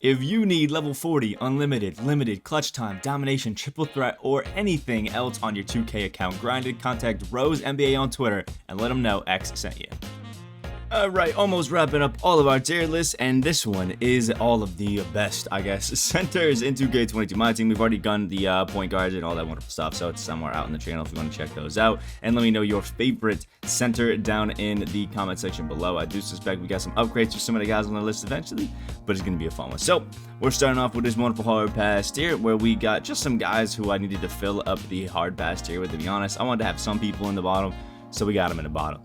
If you need level 40, unlimited, limited, clutch time, domination, triple threat, or anything else on your 2K account, grinded, contact Rose NBA on Twitter and let them know X sent you. Alright, almost wrapping up all of our tier lists, and this one is all of the best, I guess, centers in 2K22 Myteam. We've already done the point guards and all that wonderful stuff, so it's somewhere out in the channel if you want to check those out. And let me know your favorite center down in the comment section below. I do suspect we got some upgrades for some of the guys on the list eventually, but it's going to be a fun one. So, we're starting off with this wonderful hard pass tier, where we got just some guys who I needed to fill up the hard pass tier with, to be honest. I wanted to have some people in the bottom, so we got them in the bottom.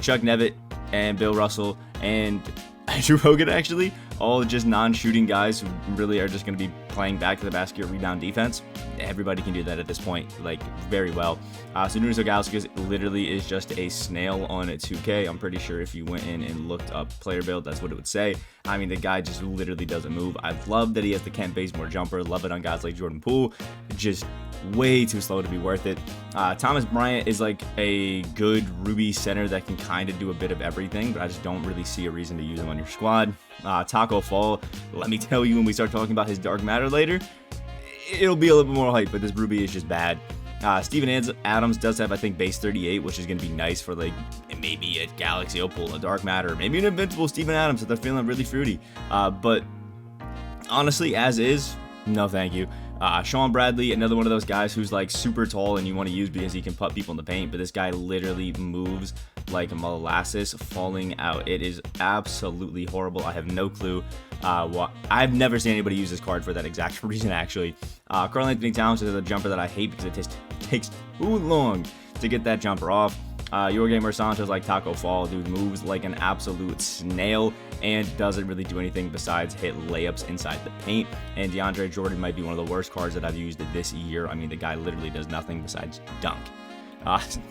Chuck Nevitt and Bill Russell and Andrew Hogan, actually, all just non-shooting guys who really are just going to be playing back to the basket rebound defense. Everybody can do that at this point, like, very well. So Nunes Ogauskas literally is just a snail on 2K. I'm pretty sure if you went in and looked up player build, that's what it would say. I mean, the guy just literally doesn't move. I love that he has the Kent Bazemore jumper. Love it on guys like Jordan Poole. Just way too slow to be worth it. Thomas Bryant is like a good Ruby center that can kind of do a bit of everything, but I just don't really see a reason to use him on your squad. Taco Fall, let me tell you, when we start talking about his dark matter later, it'll be a little bit more hype, but this Ruby is just bad. Steven Adams does have, I think, base 38, which is going to be nice for, like, maybe a Galaxy Opal, a Dark Matter, maybe an Invincible Steven Adams if they're feeling really fruity. But honestly, as is, no thank you. Sean Bradley, another one of those guys who's like super tall and you want to use because he can put people in the paint, but this guy literally moves like molasses falling out. It is absolutely horrible. I have no clue. I've never seen anybody use this card for that exact reason, actually. Karl Anthony Towns is a jumper that I hate because it takes too long to get that jumper off. Jorge Sanchez, like Taco Fall, dude, moves like an absolute snail and doesn't really do anything besides hit layups inside the paint. And DeAndre Jordan might be one of the worst cards that I've used this year. I mean, the guy literally does nothing besides dunk.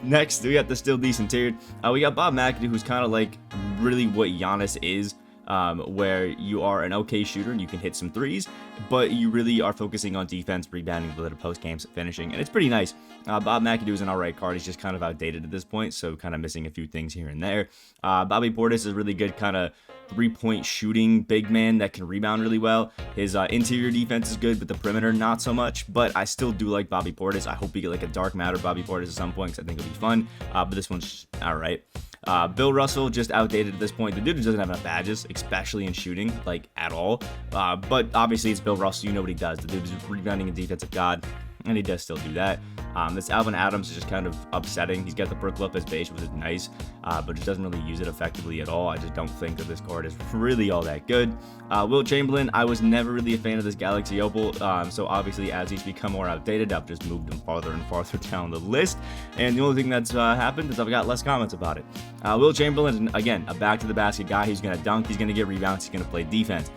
Next, we got the still decent tier. We got Bob McAdoo, who's kind of like really what Giannis is. Where you are an okay shooter and you can hit some threes, but you really are focusing on defense, rebounding, the post games, finishing, and it's pretty nice. Bob McAdoo is an alright card. He's just kind of outdated at this point, so kind of missing a few things here and there. Bobby Portis is a really good kind of three-point shooting big man that can rebound really well. His interior defense is good, but the perimeter not so much, but I still do like Bobby Portis. I hope we get like a dark matter Bobby Portis at some point because I think it'll be fun, but this one's alright. Bill Russell, just outdated at this point. The dude doesn't have enough badges, especially in shooting, like, at all. But obviously it's Bill Russell. You know what he does. The dude is rebounding and defensive god, and he does still do that. This Alvin Adams is just kind of upsetting. He's got the Brook Lopez base, which is nice, but just doesn't really use it effectively at all. I just don't think that this card is really all that good. Will Chamberlain, I was never really a fan of this Galaxy Opal, so obviously as he's become more outdated, I've just moved him farther and farther down the list, and the only thing that's happened is I've got less comments about it. Will Chamberlain, again, a back-to-the-basket guy. He's going to dunk, he's going to get rebounds, he's going to play defense,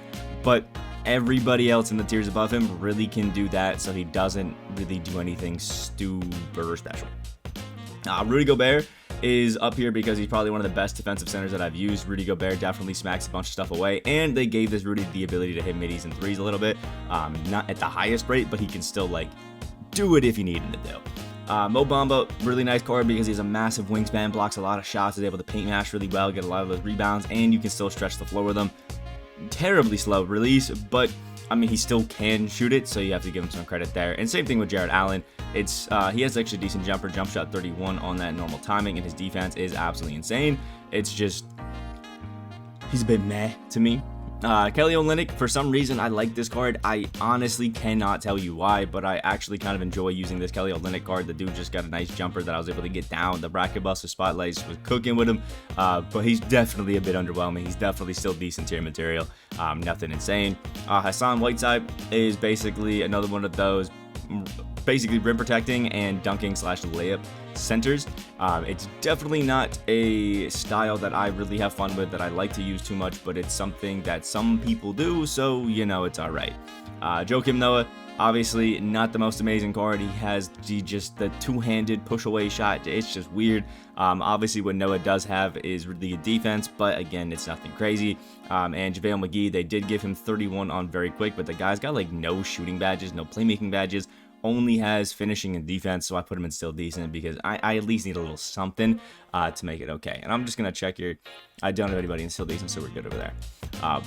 but everybody else in the tiers above him really can do that, so he doesn't really do anything super special. Rudy Gobert is up here because he's probably one of the best defensive centers that I've used. Rudy Gobert definitely smacks a bunch of stuff away, and they gave this Rudy the ability to hit middies and threes a little bit. Not at the highest rate, but he can still, like, do it if you need him to do. Mo Bamba, really nice card because he has a massive wingspan, blocks a lot of shots, is able to paint mash really well, get a lot of those rebounds, and you can still stretch the floor with him. Terribly slow release, but I mean, he still can shoot it, so you have to give him some credit there. And same thing with Jared Allen. It's he has actually a decent jumper, jump shot 31 on that normal timing, and his defense is absolutely insane. It's just, he's a bit meh to me. Kelly Olynyk, for some reason, I like this card. I honestly cannot tell you why, but I actually kind of enjoy using this Kelly Olynyk card. The dude just got a nice jumper that I was able to get down. The bracket buster spotlights was cooking with him, but he's definitely a bit underwhelming. He's definitely still decent tier material. Nothing insane. Hassan Whiteside is basically another one of those basically rim protecting and dunking / layup centers. It's definitely not a style that I really have fun with, that I like to use too much, but it's something that some people do, so you know it's alright. Joakim Noah, obviously not the most amazing card. He has just the two-handed push away shot. It's just weird. Obviously what Noah does have is really good defense, but again, it's nothing crazy. And JaVale McGee, they did give him 31 on very quick, but the guy's got like no shooting badges, no playmaking badges, only has finishing and defense, so I put him in still decent because I at least need a little something to make it okay. And I'm just going to check here. I don't have anybody in still decent, so we're good over there.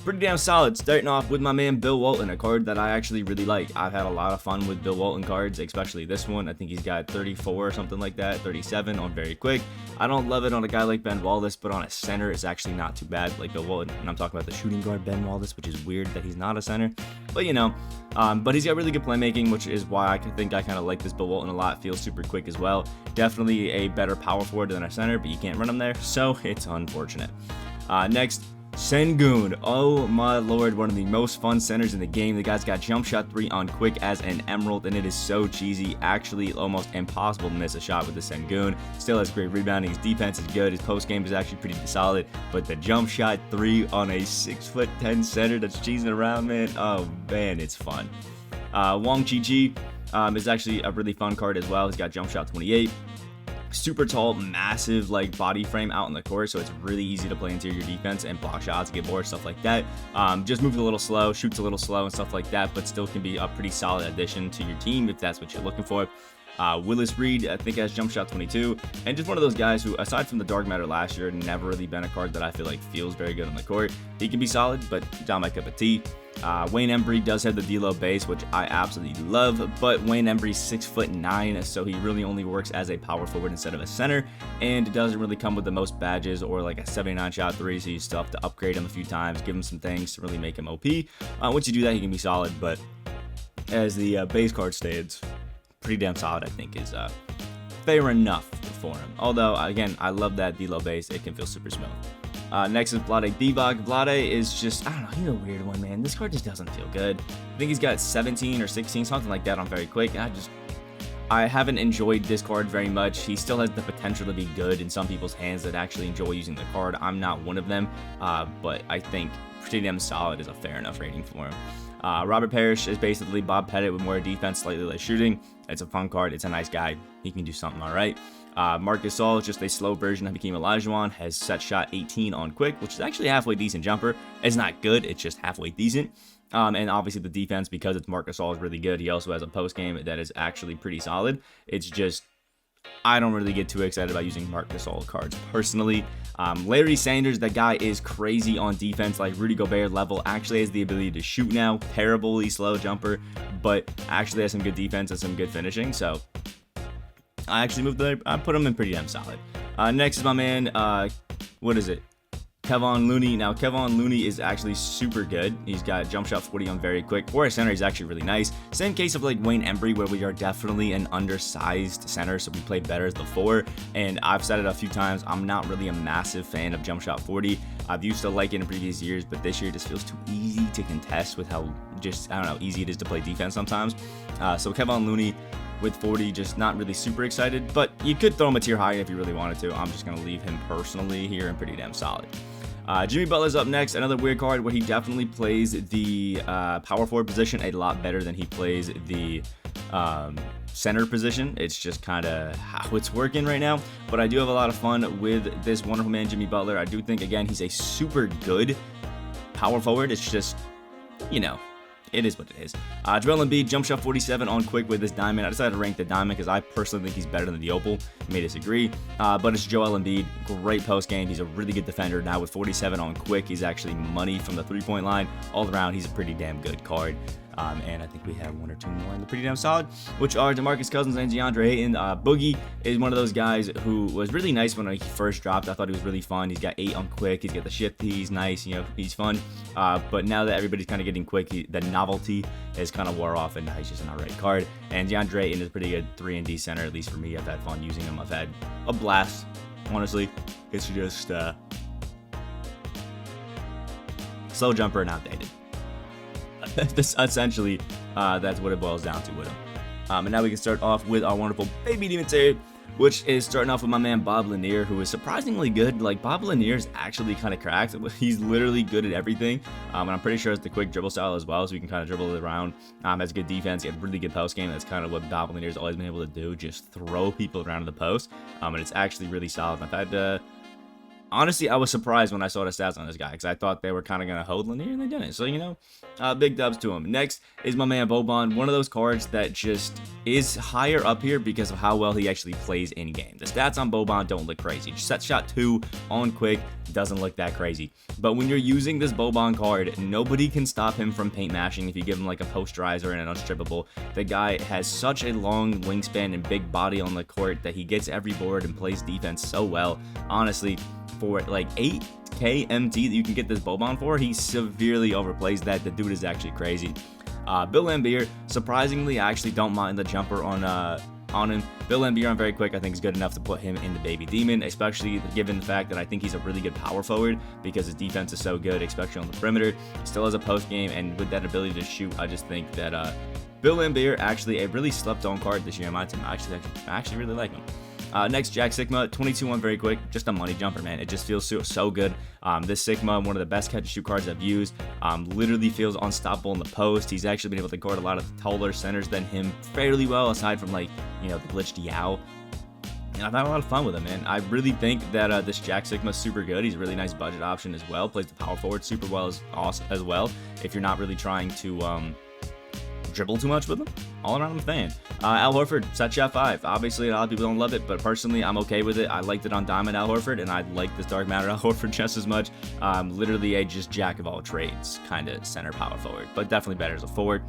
Pretty damn solid. Starting off with my man Bill Walton, a card that I actually really like. I've had a lot of fun with Bill Walton cards, especially this one. I think he's got 34 or something like that, 37 on very quick. I don't love it on a guy like Ben Wallace, but on a center, it's actually not too bad, like Bill Walton. And I'm talking about the shooting guard Ben Wallace, which is weird that he's not a center, but you know. But he's got really good playmaking, which is why I think I kind of like this Bill Walton a lot. Feels super quick as well. Definitely a better power forward than a center, but you can't run him there, so it's unfortunate. Next, Sengun. Oh my lord, one of the most fun centers in the game. The guy's got jump shot 3 on quick as an emerald, and it is so cheesy. Actually, almost impossible to miss a shot with the Sengun. Still has great rebounding. His defense is good. His post game is actually pretty solid. But the jump shot 3 on a 6'10" center that's cheesing around, man. Oh man, it's fun. Wong Chi is actually a really fun card as well. He's got jump shot 28. Super tall, massive like body frame out in the court, so it's really easy to play interior defense and block shots, get boards, stuff like that. Just moves a little slow, shoots a little slow and stuff like that, but still can be a pretty solid addition to your team if that's what you're looking for. Willis Reed, I think, has jump shot 22, and just one of those guys who, aside from the dark matter last year, never really been a card that I feel like feels very good on the court. He can be solid, but not my cup of tea. Wayne Embry does have the D-Lo base, which I absolutely love, but Wayne Embry's 6'9", so he really only works as a power forward instead of a center, and it doesn't really come with the most badges or like a 79 shot 3, so you still have to upgrade him a few times, give him some things to really make him OP. Once you do that, he can be solid, but as the base card stands, pretty damn solid, I think, is fair enough for him. Although, again, I love that D-Lo base. It can feel super smooth. Next is Vlade Divac. Vlade is just, I don't know, he's a weird one, man. This card just doesn't feel good. I think he's got 17 or 16, something like that on very quick. And I haven't enjoyed this card very much. He still has the potential to be good in some people's hands that actually enjoy using the card. I'm not one of them, but I think pretty damn solid is a fair enough rating for him. Robert Parrish is basically Bob Pettit with more defense, slightly less shooting. It's a fun card. It's a nice guy. He can do something all right. Marcus Gasol is just a slow version of Hakeem Olajuwon, has set shot 18 on quick, which is actually a halfway decent jumper. It's not good. It's just halfway decent. And obviously the defense, because it's Marcus Gasol, is really good. He also has a post game that is actually pretty solid. It's just, I don't really get too excited about using Marc Gasol cards personally. Larry Sanders, that guy is crazy on defense, like Rudy Gobert level. Actually has the ability to shoot now. Terribly slow jumper, but actually has some good defense and some good finishing. So I actually moved there. I put him in pretty damn solid. Next is my man, what is it? Kevon Looney. Now, Kevon Looney is actually super good. He's got jump shot 40 on very quick. For a center, he's actually really nice. Same case of like Wayne Embry, where we are definitely an undersized center, so we play better as the 4. And I've said it a few times, I'm not really a massive fan of jump shot 40. I've used to like it in previous years, but this year it just feels too easy to contest with how just, I don't know, easy it is to play defense sometimes. So Kevon Looney with 40, just not really super excited, but you could throw him a tier higher if you really wanted to. I'm just going to leave him personally here and pretty damn solid. Jimmy Butler's up next, another weird card where he definitely plays the power forward position a lot better than he plays the center position. It's just kind of how it's working right now, but I do have a lot of fun with this wonderful man Jimmy Butler. I do think, again, he's a super good power forward. It's just, you know, it is what it is. Joel Embiid, jump shot 47 on quick with this diamond. I decided to rank the diamond because I personally think he's better than the opal. You may disagree, but it's Joel Embiid. Great post game. He's a really good defender. Now with 47 on quick, he's actually money from the 3-point line. All around, he's a pretty damn good card. And I think we have one or two more in the pretty damn solid, which are DeMarcus Cousins and DeAndre Ayton. Boogie is one of those guys who was really nice when he first dropped. I thought he was really fun. He's got 8 on quick. He's got the shifty. He's nice. You know, he's fun. But now that everybody's kind of getting quick, the novelty is kind of wore off, and he's just an alright card. And DeAndre Ayton is a pretty good 3-and-D center, at least for me. I've had fun using him. I've had a blast, honestly. It's just slow jumper and outdated. Essentially, that's what it boils down to with him. And now we can start off with our wonderful baby demon here, which is starting off with my man Bob Lanier, who is surprisingly good. Like, Bob Lanier is actually kind of cracked. He's literally good at everything. And I'm pretty sure it's the quick dribble style as well, so we can kind of dribble it around. Has good defense, he had really good post game. That's kind of what Bob Lanier's always been able to do, just throw people around in the post. And it's actually really solid. I've had Honestly, I was surprised when I saw the stats on this guy because I thought they were kind of going to hold linear and they didn't. So, you know, big dubs to him. Next is my man Boban, one of those cards that just is higher up here because of how well he actually plays in game. The stats on Boban don't look crazy. Set shot 2 on quick doesn't look that crazy. But when you're using this Boban card, nobody can stop him from paint mashing if you give him like a posterizer and an unstrippable. The guy has such a long wingspan and big body on the court that he gets every board and plays defense so well. Honestly, for like 8k MT that you can get this Boban for, he severely overplays that. The dude is actually crazy. Bill Laimbeer, surprisingly, I actually don't mind the jumper on him. Bill Laimbeer on very quick, I think is good enough to put him in the baby demon, especially given the fact that I think he's a really good power forward because his defense is so good, especially on the perimeter. Still has a post game, and with that ability to shoot, I just think that Bill Laimbeer actually a really slept on card this year in my team. I actually really like him. Next, Jack Sigma, 22 on very quick, just a money jumper, man. It just feels so good. This Sigma, one of the best catch and shoot cards I've used, literally feels unstoppable in the post. He's actually been able to guard a lot of taller centers than him fairly well, aside from like, you know, the glitched Yao. And I've had a lot of fun with him, man. I really think that this Jack Sigma is super good. He's a really nice budget option as well. Plays the power forward super well as well. If you're not really trying to dribble too much with him, all around I'm a fan. Al Horford, set shot 5. Obviously, a lot of people don't love it, but personally, I'm okay with it. I liked it on Diamond Al Horford, and I like this Dark Matter Al Horford just as much. Literally a just jack of all trades kind of center power forward, but definitely better as a forward.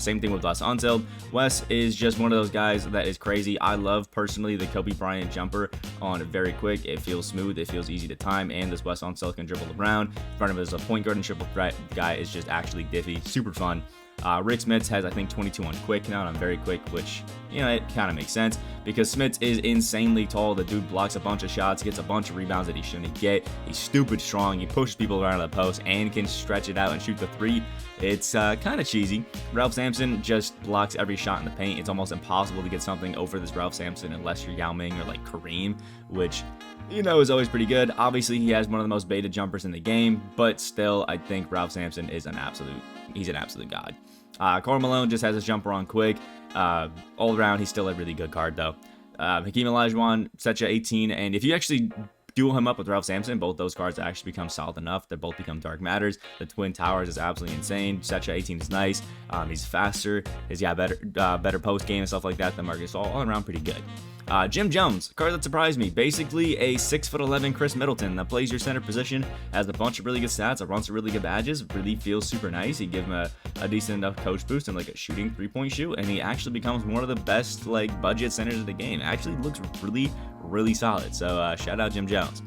Same thing with Wes Unseld. Wes is just one of those guys that is crazy. I love personally the Kobe Bryant jumper on very quick. It feels smooth, it feels easy to time, and this Wes Unseld can dribble around. In front of it is a point guard and triple threat. The guy is just actually diffy, super fun. Rick Smits has, I think, 22 on quick now, and I'm very quick, which, you know, it kind of makes sense because Smits is insanely tall. The dude blocks a bunch of shots, gets a bunch of rebounds that he shouldn't get. He's stupid strong. He pushes people around the post and can stretch it out and shoot the 3. It's kind of cheesy. Ralph Sampson just blocks every shot in the paint. It's almost impossible to get something over this Ralph Sampson unless you're Yao Ming or like Kareem, which, you know, is always pretty good. Obviously, he has one of the most beta jumpers in the game, but still, I think Ralph Sampson is he's an absolute god. Karl Malone just has his jumper on quick. All around, he's still a really good card, though. Hakeem Olajuwon, Setcha 18, and if you actually duel him up with Ralph Sampson, both those cards actually become solid enough. They both become Dark Matters. The Twin Towers is absolutely insane. Setcha 18 is nice. He's faster. He's got better post game and stuff like that than Marcus. All around pretty good. Jim Jones, card that surprised me. Basically a 6'11" Chris Middleton that plays your center position, has a bunch of really good stats, a bunch of really good badges, really feels super nice. He give him a decent enough coach boost and like a shooting 3-point shoot, and he actually becomes one of the best like budget centers of the game. Actually looks really solid. So shout out Jim Jones.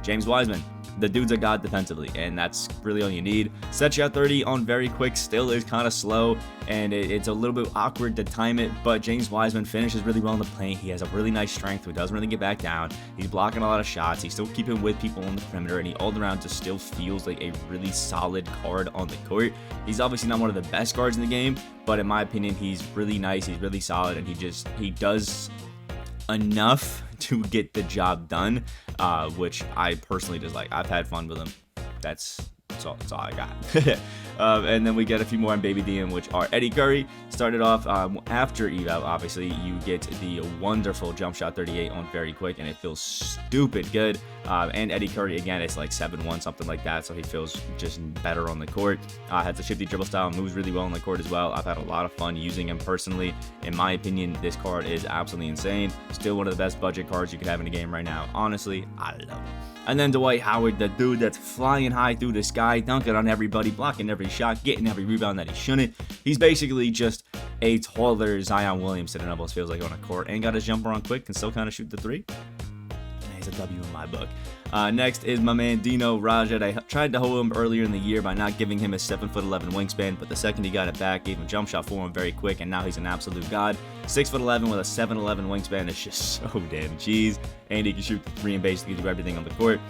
James Wiseman, the dude's a god defensively, and that's really all you need. Set shot 30 on very quick still is kind of slow, and it's a little bit awkward to time it, but James Wiseman finishes really well in the paint. He has a really nice strength, so he doesn't really get back down. He's blocking a lot of shots. He's still keeping with people on the perimeter, and he all around just still feels like a really solid card on the court. He's obviously not one of the best cards in the game, but in my opinion, he's really nice. He's really solid, and he does enough to get the job done, which I personally just like. I've had fun with him. That's all I got. And then we get a few more on Baby DM, which are Eddie Curry. Started off after eval, obviously, you get the wonderful jump shot 38 on very quick, and it feels stupid good. And Eddie Curry, again, it's like 7-1, something like that, so he feels just better on the court. Has a shifty dribble style, moves really well on the court as well. I've had a lot of fun using him personally. In my opinion, this card is absolutely insane. Still one of the best budget cards you could have in the game right now. Honestly, I love it. And then Dwight Howard, the dude that's flying high through the sky, dunking on everybody, blocking every shot, getting every rebound that he shouldn't. He's basically just a taller Zion Williamson, it almost feels like, on a court, and got his jumper on quick, can still kind of shoot the 3. He's a W in my book. Next is my man Dino Rajat. I tried to hold him earlier in the year by not giving him his 7'11" wingspan, but the second he got it back, gave him jump shot for him very quick, and now he's an absolute god. 6'11" with a 7'11" wingspan is just so damn cheese, and he can shoot the 3 and basically do everything on the court.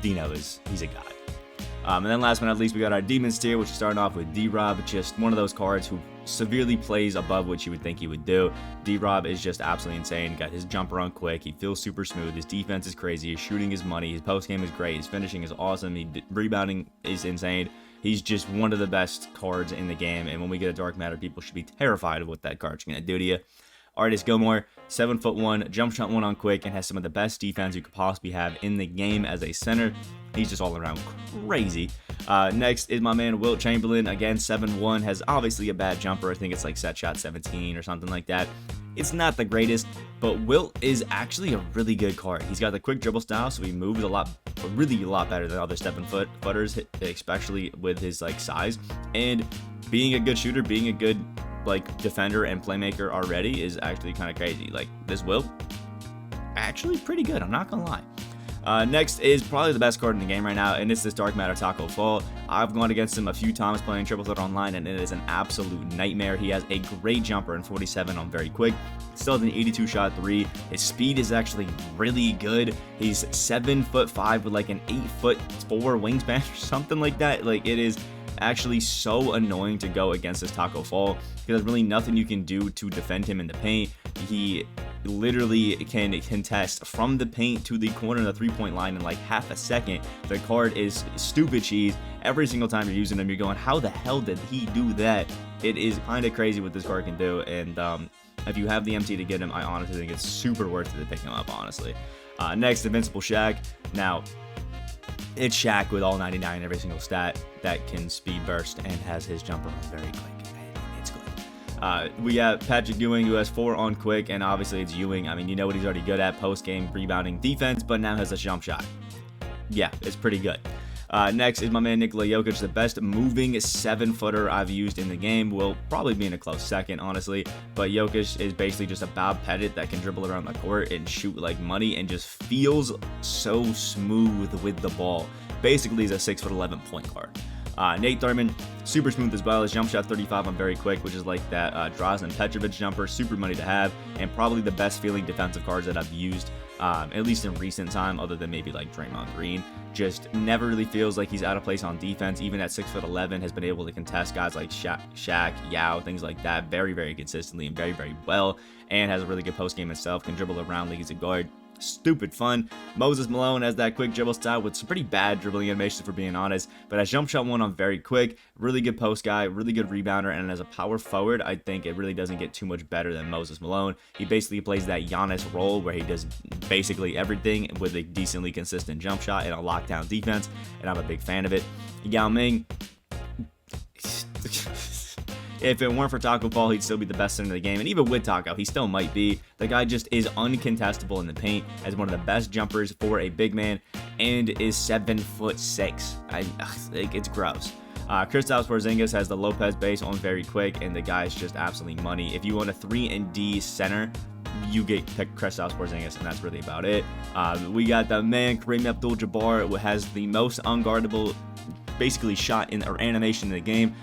Dino he's a god. And then last but not least, we got our Demons tier, which is starting off with D-Rob, just one of those cards who severely plays above what you would think he would do. D-Rob is just absolutely insane. Got his jumper on quick. He feels super smooth. His defense is crazy. His shooting is money. His post game is great. His finishing is awesome. Rebounding is insane. He's just one of the best cards in the game. And when we get a Dark Matter, people should be terrified of what that card's going to do to you. Artis Gilmore, 7'1", jump shot 1 on quick, and has some of the best defense you could possibly have in the game as a center. He's just all around crazy. Next is my man Wilt Chamberlain, again 7'1", has obviously a bad jumper. I think it's like set shot 17 or something like that. It's not the greatest, but Wilt is actually a really good card. He's got the quick dribble style, so he moves really a lot better than other footers, especially with his like size. And being a good shooter, being a good like defender and playmaker already is actually kind of crazy. Like this Wilt, actually pretty good. I'm not gonna lie. Next is probably the best card in the game right now, and it's this Dark Matter Taco Fall. I've gone against him a few times playing Triple Threat Online, and it is an absolute nightmare. He has a great jumper and 47 on very quick. Still has an 82 shot 3. His speed is actually really good. He's 7'5" with like an 8'4" wingspan or something like that. Like it is actually so annoying to go against this Taco Fall because there's really nothing you can do to defend him in the paint. He literally can contest from the paint to the corner of the 3-point line in like half a second. The card is stupid cheese. Every single time you're using him, you're going, how the hell did he do that? It is kind of crazy what this card can do, and if you have the MT to get him, I honestly think it's super worth it to pick him up, honestly. Next, Invincible Shaq. Now, it's Shaq with all 99 every single stat that can speed burst and has his jumper on very quick. It's good. We got Patrick Ewing, who has 4 on quick, and obviously it's Ewing. I mean, you know what he's already good at, post-game rebounding defense, but now has a jump shot. Yeah, it's pretty good. Next is my man Nikola Jokic, the best moving 7-footer I've used in the game. Will probably be in a close second, honestly. But Jokic is basically just a Bob Pettit that can dribble around the court and shoot like money and just feels so smooth with the ball. Basically, he's a 6'11" point guard. Nate Thurman, super smooth as well. His jump shot 35 on very quick, which is like that Drazen Petrovic jumper. Super money to have, and probably the best feeling defensive cards that I've used, at least in recent time, other than maybe like Draymond Green. Just never really feels like he's out of place on defense. Even at 6'11", has been able to contest guys like Shaq, Yao, things like that very, very consistently and very, very well, and has a really good post game himself. Can dribble around like he's a guard. Stupid fun. Moses Malone has that quick dribble style with some pretty bad dribbling animations, for being honest, but has jump shot 1 on very quick. Really good post guy, really good rebounder, and as a power forward, I think it really doesn't get too much better than Moses Malone. He basically plays that Giannis role where he does basically everything with a decently consistent jump shot and a lockdown defense, and I'm a big fan of it. Yao Ming, if it weren't for Taco Fall, he'd still be the best center in the game. And even with Taco, he still might be. The guy just is uncontestable in the paint, has one of the best jumpers for a big man, and is 7'6". It's gross. Kristaps Porzingis has the Lopez base on very quick, and the guy is just absolutely money. If you want a 3-and-D center, you get Kristaps Porzingis, and that's really about it. We got the man Kareem Abdul-Jabbar, who has the most unguardable basically shot in or animation in the game,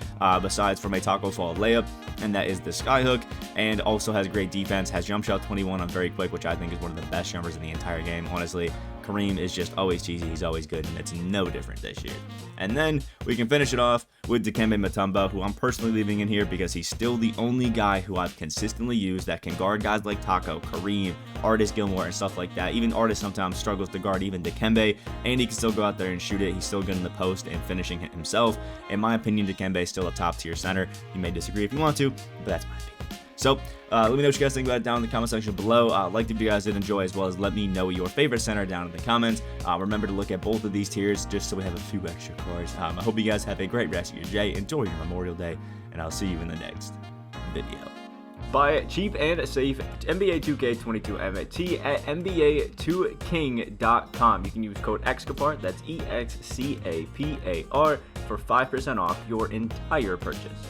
besides from a Taco Fall layup, and that is the skyhook, and also has great defense, has jump shot 21 on very quick, which I think is one of the best jumpers in the entire game. Honestly, Kareem is just always cheesy, he's always good, and it's no different this year. And then we can finish it off with Dikembe Mutombo, who I'm personally leaving in here because he's still the only guy who I've consistently used that can guard guys like Taco, Kareem, Artis Gilmore, and stuff like that. Even Artis sometimes struggles to guard even Dikembe, and he can still go out there and shoot it. He's still good in the post and finishing it himself. In my opinion, Dikembe is still a top tier center. You may disagree if you want to, but that's my opinion. So, let me know what you guys think about it down in the comment section below. Like if you guys did enjoy, as well as let me know your favorite center down in the comments. Remember to look at both of these tiers just so we have a few extra cards. I hope you guys have a great rest of your day. Enjoy your Memorial Day, and I'll see you in the next video. Buy cheap and safe NBA 2K22 MT at NBA2King.com. You can use code Excapar, that's EXCAPAR, for 5% off your entire purchase.